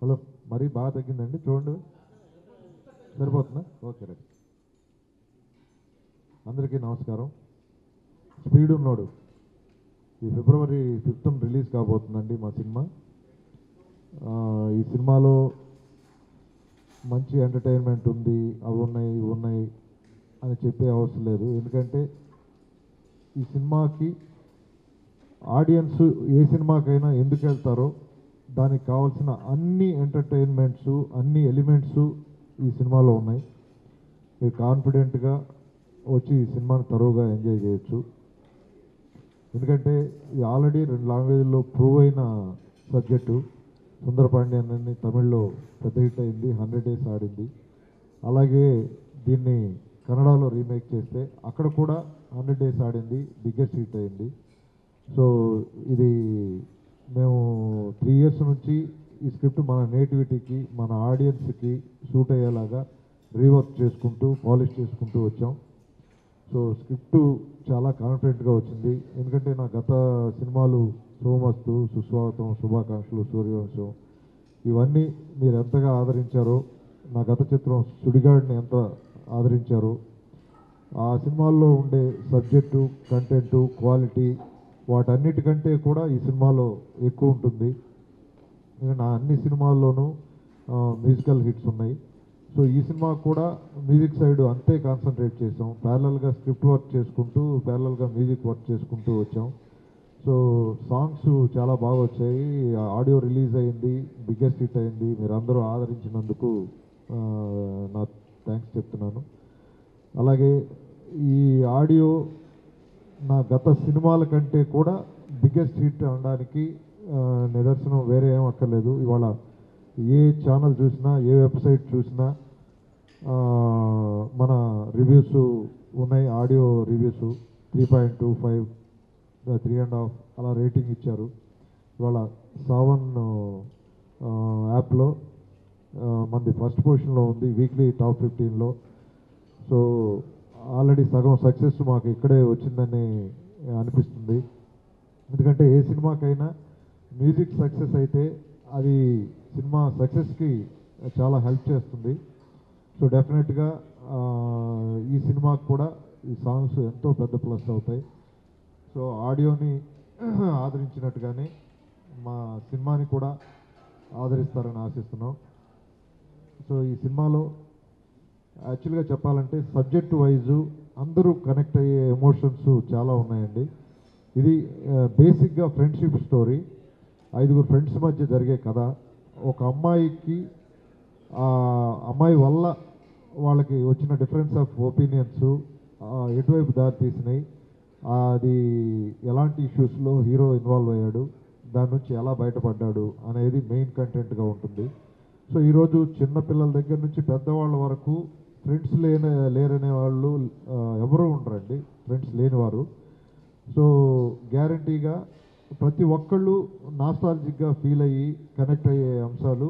Hello, మరీ బాగా తగ్గిందండి, చూడండి. సరిపోతుందా? Okay, right. అందరికీ నమస్కారం. స్పీడ్ ఉన్నాడు ఈ ఫిబ్రవరి 5th రిలీజ్ కాబోతుందండి మా సినిమా. ఈ సినిమాలో మంచి ఎంటర్టైన్మెంట్ ఉంది, అవి ఉన్నాయి ఇవి ఉన్నాయి అని చెప్పే అవసరం లేదు. ఎందుకంటే ఈ సినిమాకి ఆడియన్స్ ఏ సినిమాకైనా ఎందుకు వెళ్తారో దానికి కావాల్సిన అన్ని ఎంటర్టైన్మెంట్స్, అన్ని ఎలిమెంట్స్ ఈ సినిమాలో ఉన్నాయి. మీరు కాన్ఫిడెంట్గా వచ్చి ఈ సినిమాని తరువుగా ఎంజాయ్ చేయొచ్చు. ఎందుకంటే ఇది ఆల్రెడీ 2 లాంగ్వేజ్లో ప్రూవ్ అయిన సబ్జెక్టు. సుందరపాండ్యన్ అని తమిళ్లో పెద్ద హిట్ అయింది, 100 days ఆడింది. అలాగే దీన్ని కన్నడలో రీమేక్ చేస్తే అక్కడ కూడా 100 days ఆడింది, బిగ్గెస్ట్ హిట్ అయింది. సో ఇది మేము 3 years నుంచి ఈ స్క్రిప్ట్ మన నేటివిటీకి, మన ఆడియన్స్కి సూట్ అయ్యేలాగా రీవర్క్ చేసుకుంటూ, పాలిష్ చేసుకుంటూ వచ్చాం. సో స్క్రిప్టు చాలా కాన్ఫిడెంట్గా వచ్చింది. ఎందుకంటే నా గత సినిమాలు సోమస్తు, సుస్వాగతం, శుభాకాంక్షలు, సూర్యవంశం, ఇవన్నీ మీరు ఎంతగా ఆదరించారో, నా గత చిత్రం సుడిగాడిని ఎంత ఆదరించారో, ఆ సినిమాల్లో ఉండే సబ్జెక్టు, కంటెంటు, క్వాలిటీ వాటన్నిటికంటే కూడా ఈ సినిమాలో ఎక్కువ ఉంటుంది. నా అన్ని సినిమాల్లోనూ మ్యూజికల్ హిట్స్ ఉన్నాయి. సో ఈ సినిమా కూడా మ్యూజిక్ సైడ్ అంతే కాన్సన్ట్రేట్ చేసాం. ప్యారలల్గా స్క్రిప్ట్ వర్క్ చేసుకుంటూ, ప్యారలల్గా మ్యూజిక్ వర్క్ చేసుకుంటూ వచ్చాం. సో సాంగ్స్ చాలా బాగా వచ్చాయి. ఆడియో రిలీజ్ అయింది, బిగ్గెస్ట్ హిట్ అయింది. మీరు అందరూ ఆదరించినందుకు నా థ్యాంక్స్ చెప్తున్నాను. అలాగే ఈ ఆడియో నా గత సినిమాల కంటే కూడా బిగ్గెస్ట్ హిట్ అనడానికి నిదర్శనం వేరే ఏం అక్కర్లేదు. ఇవాళ ఏ ఛానల్ చూసినా, ఏ వెబ్సైట్ చూసినా మన రివ్యూస్ ఉన్నాయి. ఆడియో రివ్యూస్ 3.25, 3.5 అలా రేటింగ్ ఇచ్చారు. ఇవాళ సావన్ యాప్లో మనది ఫస్ట్ పొజిషన్లో ఉంది, వీక్లీ టాప్ 15లో. సో ఆల్రెడీ సగం సక్సెస్ మాకు ఇక్కడే వచ్చిందని అనిపిస్తుంది. ఎందుకంటే ఏ సినిమాకైనా మ్యూజిక్ సక్సెస్ అయితే అది సినిమా సక్సెస్కి చాలా హెల్ప్ చేస్తుంది. సో డెఫినెట్గా ఈ సినిమాకి కూడా ఈ సాంగ్స్ ఎంతో పెద్ద ప్లస్ అవుతాయి. సో ఆడియోని ఆదరించినట్టుగానే మా సినిమాని కూడా ఆదరిస్తారని ఆశిస్తున్నాం. సో ఈ సినిమాలో యాక్చువల్గా చెప్పాలంటే సబ్జెక్ట్ వైజు అందరూ కనెక్ట్ అయ్యే ఎమోషన్స్ చాలా ఉన్నాయండి. ఇది బేసిక్గా ఫ్రెండ్షిప్ స్టోరీ. 5 ఫ్రెండ్స్ మధ్య జరిగే కథ. ఒక అమ్మాయికి ఆ అమ్మాయి వల్ల వాళ్ళకి వచ్చిన డిఫరెన్స్ ఆఫ్ ఒపీనియన్స్ ఎటువైపు దారి తీసినాయి, అది ఎలాంటి ఇష్యూస్లో హీరో ఇన్వాల్వ్ అయ్యాడు, దాని నుంచి ఎలా బయటపడ్డాడు అనేది మెయిన్ కంటెంట్గా ఉంటుంది. సో ఈరోజు చిన్నపిల్లల దగ్గర నుంచి పెద్దవాళ్ళ వరకు ఫ్రెండ్స్ లేరనే వాళ్ళు ఎవరూ ఉండరండి, ఫ్రెండ్స్ లేనివారు. సో గ్యారంటీగా ప్రతి ఒక్కళ్ళు నాస్టాలజిక్గా ఫీల్ అయ్యి కనెక్ట్ అయ్యే అంశాలు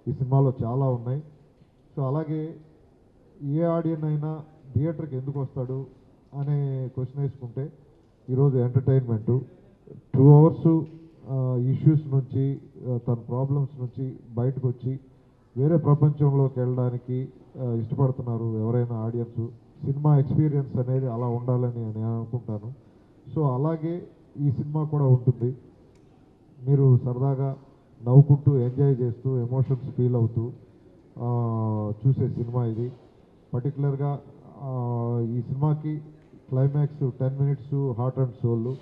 ఈ సినిమాలో చాలా ఉన్నాయి. సో అలాగే ఏ ఆడియన్ అయినా థియేటర్కి ఎందుకు వస్తాడు అనే క్వశ్చన్ వేసుకుంటే ఈరోజు ఎంటర్టైన్మెంటు 2 hours ఇష్యూస్ నుంచి, తన ప్రాబ్లమ్స్ నుంచి బయటకు వచ్చి వేరే ప్రపంచంలోకి వెళ్ళడానికి ఇష్టపడుతున్నారు ఎవరైనా ఆడియన్స్. సినిమా ఎక్స్పీరియన్స్ అనేది అలా ఉండాలని నేను అనుకుంటాను. సో అలాగే ఈ సినిమా కూడా ఉంటుంది. మీరు సరదాగా నవ్వుకుంటూ, ఎంజాయ్ చేస్తూ, ఎమోషన్స్ ఫీల్ అవుతూ చూసే సినిమా ఇది. పర్టికులర్గా ఈ సినిమాకి climax 10 minutes heart and soul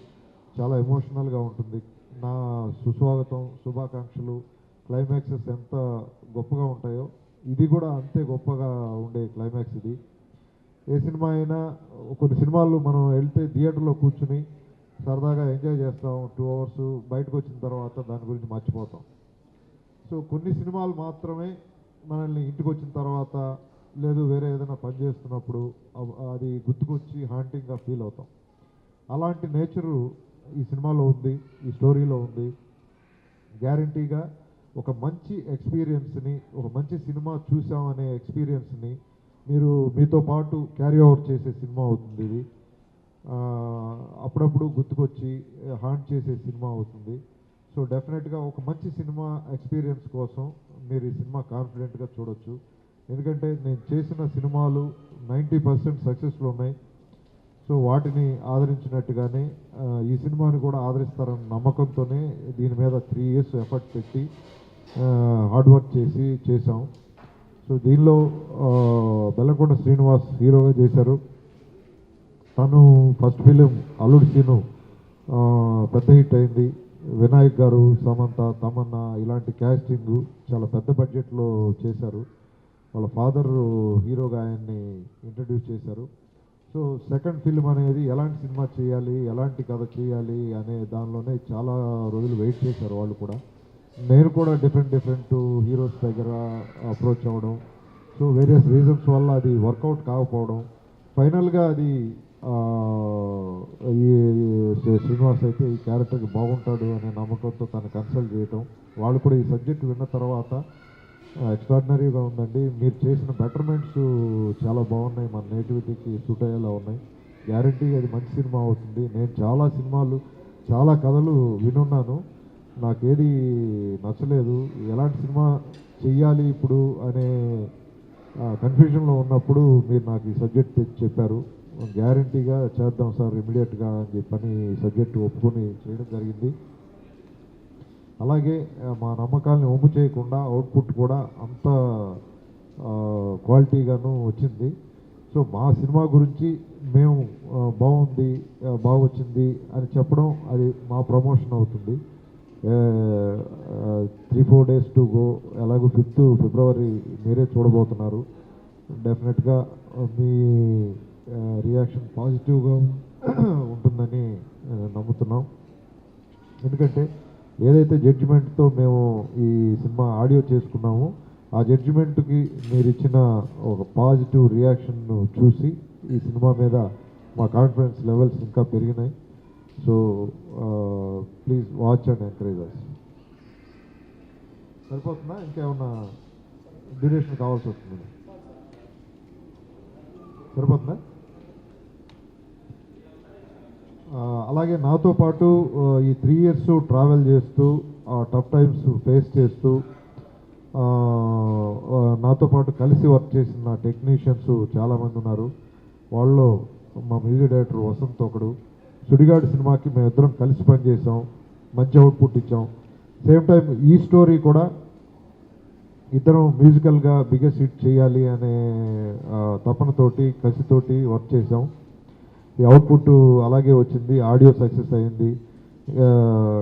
చాలా ఎమోషనల్గా ఉంటుంది. నా సుస్వాగతం, శుభాకాంక్షలు క్లైమాక్సెస్ ఎంత గొప్పగా ఉంటాయో ఇది కూడా అంతే గొప్పగా ఉండే క్లైమాక్స్ ఇది. ఏ సినిమా అయినా కొన్ని సినిమాలు మనం వెళ్తే థియేటర్లో కూర్చుని సరదాగా ఎంజాయ్ చేస్తాం, 2 hours బయటకు వచ్చిన తర్వాత దాని గురించి మర్చిపోతాం. సో కొన్ని సినిమాలు మాత్రమే మనల్ని ఇంటికి వచ్చిన తర్వాత లేదు వేరే ఏదైనా పని చేస్తున్నప్పుడు అది గుర్తుకొచ్చి హాంటింగ్గా ఫీల్ అవుతాం. అలాంటి నేచరు ఈ సినిమాలో ఉంది, ఈ స్టోరీలో ఉంది. గ్యారంటీగా ఒక మంచి ఎక్స్పీరియన్స్ని, ఒక మంచి సినిమా చూసామనే ఎక్స్పీరియన్స్ని మీరు మీతో పాటు క్యారీ ఓవర్ చేసే సినిమా అవుతుంది ఇది. అప్పుడప్పుడు గుర్తుకొచ్చి హాంట్ చేసే సినిమా అవుతుంది. సో డెఫినెట్గా ఒక మంచి సినిమా ఎక్స్పీరియన్స్ కోసం మీరు ఈ సినిమా కాన్ఫిడెంట్గా చూడొచ్చు. ఎందుకంటే నేను చేసిన సినిమాలు 90% సక్సెస్ఫుల్ ఉన్నాయి. సో వాటిని ఆదరించినట్టుగానే ఈ సినిమాని కూడా ఆదరిస్తారన్న నమ్మకంతోనే దీని మీద 3 years ఎఫర్ట్ పెట్టి హార్డ్ వర్క్ చేసాం. సో దీనిలో బెల్లంకొండ శ్రీనివాస్ హీరోగా చేశారు. తను ఫస్ట్ ఫిలిం అల్లుడు సీను పెద్ద హిట్ అయింది. వినాయక్ గారు, సమంత, తమన్నా ఇలాంటి క్యాస్టింగ్ చాలా పెద్ద బడ్జెట్లో చేశారు. వాళ్ళ ఫాదర్ హీరోగా ఆయన్ని ఇంట్రడ్యూస్ చేశారు. సో సెకండ్ ఫిల్మ్ అనేది ఎలాంటి సినిమా చేయాలి, ఎలాంటి కథ చేయాలి అనే దానిలోనే చాలా రోజులు వెయిట్ చేశారు వాళ్ళు కూడా. నేను కూడా డిఫరెంట్ హీరోస్ దగ్గర అప్రోచ్ అవ్వడం, సో వేరియస్ రీజన్స్ వల్ల అది వర్కౌట్ కాకపోవడం, ఫైనల్గా అది ఈ శ్రీనివాస్ అయితే ఈ క్యారెక్టర్కి బాగుంటాడు అనే నమ్మకంతో తను కన్సల్ట్ చేయటం, వాళ్ళు కూడా ఈ సబ్జెక్ట్ విన్న తర్వాత ఎక్స్ట్రాడినరీగా ఉందండి, మీరు చేసిన బెటర్మెంట్స్ చాలా బాగున్నాయి, మన నేటివిటీకి సూట్ అయ్యేలా ఉన్నాయి, గ్యారంటీ అది మంచి సినిమా అవుతుంది. నేను చాలా సినిమాలు చాలా కథలు వినున్నాను, నాకేది నచ్చలేదు, ఎలాంటి సినిమా చెయ్యాలి ఇప్పుడు అనే కన్ఫ్యూజన్లో ఉన్నప్పుడు మీరు నాకు ఈ సబ్జెక్ట్ తెచ్చి చెప్పారు. గ్యారంటీగా చేద్దాం సార్ ఇమీడియట్గా అని చెప్పని సబ్జెక్ట్ ఒప్పుకొని చేయడం జరిగింది. అలాగే మా నమ్మకాలని ఒమ్ము చేయకుండా అవుట్పుట్ కూడా అంత క్వాలిటీగాను వచ్చింది. సో మా సినిమా గురించి మేము బాగుంది, బాగా వచ్చింది అని చెప్పడం అది మా ప్రమోషన్ అవుతుంది. 3-4 days టు గో. ఎలాగో 5th February మీరే చూడబోతున్నారు. డెఫినెట్గా మీ రియాక్షన్ పాజిటివ్గా ఉంటుందని నమ్ముతున్నాం. ఎందుకంటే ఏదైతే జడ్జిమెంట్తో మేము ఈ సినిమా ఆడియో చేసుకున్నామో ఆ జడ్జిమెంట్కి మీరు ఇచ్చిన ఒక పాజిటివ్ రియాక్షన్ చూసి ఈ సినిమా మీద మా కాన్ఫిడెన్స్ లెవెల్స్ ఇంకా పెరిగినాయి. So please watch and encourage us. సరిపోతుందా, ఇంకేమన్నా డ్యూరేషన్ కావాల్సి వస్తుంది? సరిపోతుందా? అలాగే నాతో పాటు ఈ 3 years ట్రావెల్ చేస్తూ టఫ్ టైమ్స్ ఫేస్ చేస్తూ నాతో పాటు కలిసి వర్క్ చేసిన టెక్నీషియన్స్ చాలామంది ఉన్నారు. వాళ్ళలో మా మ్యూజిక్ డైరెక్టర్ వసంత్ ఒకడు. సుడిగాడు సినిమాకి మేమిద్దరం కలిసి పనిచేసాం, మంచి అవుట్పుట్ ఇచ్చాం. సేమ్ టైం ఈ స్టోరీ కూడా ఇద్దరం మ్యూజికల్గా బిగ్గెస్ట్ హిట్ చేయాలి అనే తపనతోటి కసితోటి వర్క్ చేసాం. ఈ అవుట్పుట్ అలాగే వచ్చింది, ఆడియో సక్సెస్ అయింది.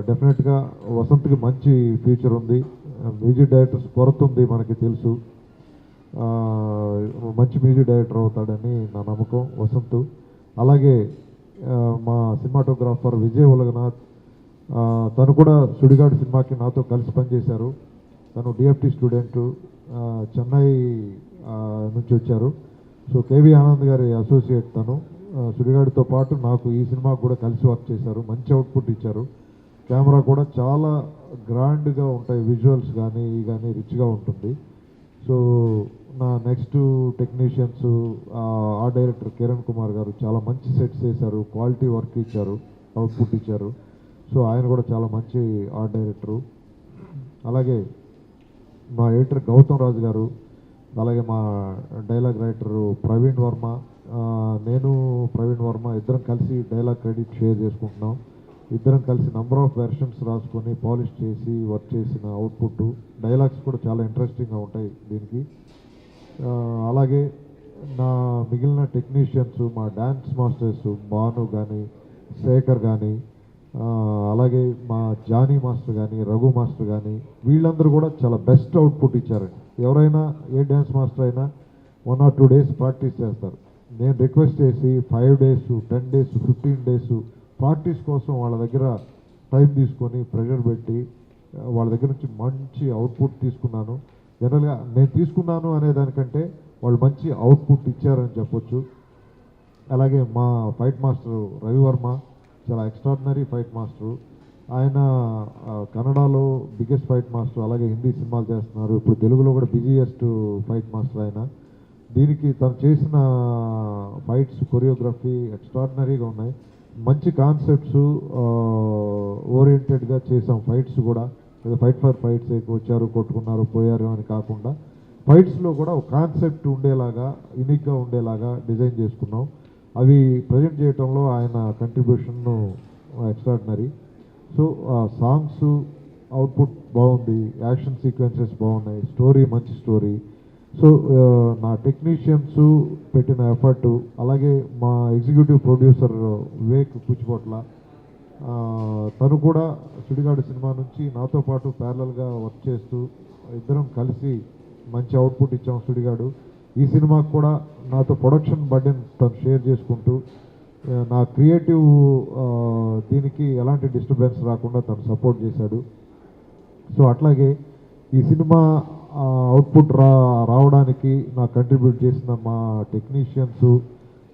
డెఫినెట్గా వసంత్కి మంచి ఫ్యూచర్ ఉంది. మ్యూజిక్ డైరెక్టర్స్ కొరత ఉంది మనకి తెలుసు, మంచి మ్యూజిక్ డైరెక్టర్ అవుతాడని నా నమ్మకం వసంత్. అలాగే మా సినిమాటోగ్రాఫర్ విజయ్ ఉలగనాథ్, తను కూడా సుడిగాడు సినిమాకి నాతో కలిసి పనిచేశారు. తను డిఎఫ్టీ స్టూడెంటు, చెన్నై నుంచి వచ్చారు. సో కేవీ ఆనంద్ గారి అసోసియేట్ తను. సుడిగాడితో పాటు నాకు ఈ సినిమాకు కూడా కలిసి వర్క్ చేశారు, మంచి అవుట్పుట్ ఇచ్చారు. కెమెరా కూడా చాలా గ్రాండ్గా ఉంటాయి, విజువల్స్ కానీ రిచ్గా ఉంటుంది. సో నా next technicians art director Kiran Kumar గారు చాలా మంచి సెట్స్ చేశారు, క్వాలిటీ వర్క్ ఇచ్చారు, అవుట్పుట్ ఇచ్చారు. సో ఆయన కూడా చాలా మంచి ఆర్ట్ డైరెక్టరు. అలాగే మా ఎడిటర్ గౌతమ్ రాజు గారు, అలాగే మా డైలాగ్ రైటరు ప్రవీణ్ వర్మ, నేను ప్రవీణ్ వర్మ ఇద్దరం కలిసి డైలాగ్ క్రెడిట్ షేర్ చేసుకుంటున్నాం. ఇద్దరం కలిసి నంబర్ ఆఫ్ వెర్షన్స్ రాసుకొని పాలిష్ చేసి వర్క్ చేసిన అవుట్పుట్. డైలాగ్స్ కూడా చాలా ఇంట్రెస్టింగ్గా ఉంటాయి దీనికి. అలాగే నా మిగిలిన టెక్నీషియన్స్, మా డ్యాన్స్ మాస్టర్స్ భాను కానీ శేఖర్ కానీ, అలాగే మా జానీ మాస్టర్ కానీ రఘు మాస్టర్ కానీ, వీళ్ళందరూ కూడా చాలా బెస్ట్ అవుట్పుట్ ఇచ్చారండి. ఎవరైనా ఏ డ్యాన్స్ మాస్టర్ అయినా 1 or 2 days ప్రాక్టీస్ చేస్తారు. నేను రిక్వెస్ట్ చేసి 5 days, 10 days, 15 days ప్రాక్టీస్ కోసం వాళ్ళ దగ్గర టైం తీసుకొని ప్రెషర్ పెట్టి వాళ్ళ దగ్గర నుంచి మంచి అవుట్పుట్ తీసుకున్నాను. జనరల్గా నేను తీసుకున్నాను అనే దానికంటే వాళ్ళు మంచి అవుట్పుట్ ఇచ్చారని చెప్పొచ్చు. అలాగే మా ఫైట్ మాస్టర్ రవివర్మ చాలా ఎక్స్ట్రాడినరీ ఫైట్ మాస్టరు. ఆయన కన్నడలో బిగ్గెస్ట్ ఫైట్ మాస్టర్, అలాగే హిందీ సినిమాలు చేస్తున్నారు. ఇప్పుడు తెలుగులో కూడా బిజీయెస్ట్ ఫైట్ మాస్టర్ ఆయన. దీనికి తను చేసిన ఫైట్స్ కొరియోగ్రఫీ ఎక్స్ట్రాడినరీగా ఉన్నాయి. మంచి కాన్సెప్ట్స్ ఓరియంటెడ్గా చేసాం ఫైట్స్ కూడా. ఏదో ఫైట్ ఫర్ ఫైట్స్ వచ్చారు కొట్టుకున్నారు పోయారు అని కాకుండా ఫైట్స్లో కూడా ఒక కాన్సెప్ట్ ఉండేలాగా యూనిక్గా ఉండేలాగా డిజైన్ చేసుకున్నాం. అవి ప్రజెంట్ చేయడంలో ఆయన contribution extraordinary. So songs output బాగుంది, యాక్షన్ సీక్వెన్సెస్ బాగున్నాయి, స్టోరీ మంచి స్టోరీ. సో నా టెక్నీషియన్స్ పెట్టిన ఎఫర్ట్, అలాగే మా ఎగ్జిక్యూటివ్ ప్రొడ్యూసర్ వివేక్ పుచ్చిపోట్ల, తను కూడా సుడిగాడు సినిమా నుంచి నాతో పాటు ప్యారలల్గా వర్క్ చేస్తూ ఇద్దరం కలిసి మంచి అవుట్పుట్ ఇచ్చాం సుడిగాడు. ఈ సినిమాకు కూడా నాతో ప్రొడక్షన్ బర్డెన్ తను షేర్ చేసుకుంటూ నా క్రియేటివ్ దీనికి ఎలాంటి డిస్టర్బెన్స్ రాకుండా తను సపోర్ట్ చేశాడు. సో అట్లాగే ఈ సినిమా అవుట్పుట్ రావడానికి నా కంట్రిబ్యూట్ చేసిన మా టెక్నీషియన్స్,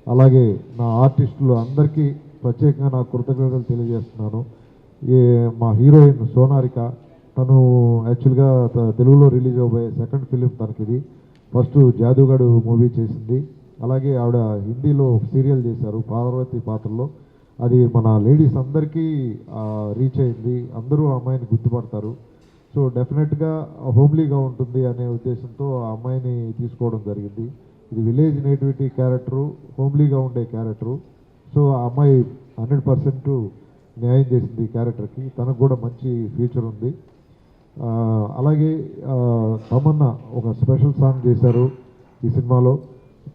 అలాగే నా ఆర్టిస్టులు అందరికీ ప్రత్యేకంగా నా కృతజ్ఞతలు తెలియజేస్తున్నాను. మా హీరోయిన్ సోనారిక, తను యాక్చువల్గా తెలుగులో release అవబోయే second film తనకిది. First జాదుగాడు movie చేసింది, అలాగే ఆవిడ హిందీలో సీరియల్ చేశారు పార్వతి పాత్రలో. అది మన లేడీస్ అందరికీ రీచ్ అయింది, అందరూ ఆ అమ్మాయిని గుర్తుపడతారు. సో డెఫినెట్గా హోమ్లీగా ఉంటుంది అనే ఉద్దేశంతో ఆ అమ్మాయిని తీసుకోవడం జరిగింది. ఇది విలేజ్ నేటివిటీ క్యారెక్టరు, హోమ్లీగా ఉండే క్యారెక్టరు. సో ఆ అమ్మాయి 100% న్యాయం చేసింది ఈ క్యారెక్టర్కి, తనకు కూడా మంచి ఫ్యూచర్ ఉంది. అలాగే తమన్నా ఒక స్పెషల్ సాంగ్ చేశారు ఈ సినిమాలో.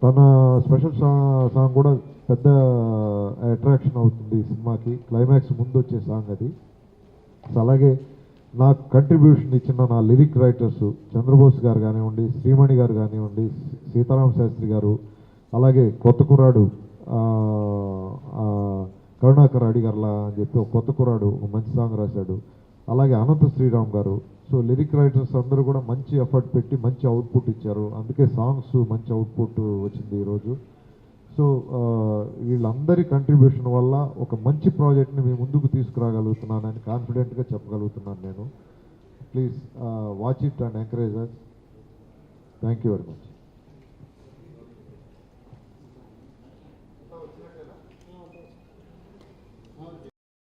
తన స్పెషల్ సాంగ్ కూడా పెద్ద అట్రాక్షన్ అవుతుంది ఈ సినిమాకి, క్లైమాక్స్ ముందు వచ్చే సాంగ్ అది. అలాగే నాకు కంట్రిబ్యూషన్ ఇచ్చిన నా లిరిక్ రైటర్స్ చంద్రబోస్ గారు కానివ్వండి, శ్రీమణి గారు కానివ్వండి, సీతారామ శాస్త్రి గారు, అలాగే కొత్త కుర్రాడు కరుణాకర్ అడిగర్లా అని చెప్పి ఒక కొత్త కుర్రాడు ఒక మంచి సాంగ్ రాశాడు, అలాగే అనంత శ్రీరామ్ గారు. సో లిరిక్ రైటర్స్ అందరూ కూడా మంచి ఎఫర్ట్ పెట్టి మంచి అవుట్పుట్ ఇచ్చారు, అందుకే సాంగ్స్ మంచి అవుట్పుట్ వచ్చింది ఈరోజు. సో వీళ్ళందరి కంట్రిబ్యూషన్ వల్ల ఒక మంచి ప్రాజెక్ట్ని మీ ముందుకు తీసుకురాగలుగుతున్నానని కాన్ఫిడెంట్గా చెప్పగలుగుతున్నాను నేను. Please watch it and encourage us. Thank you very much.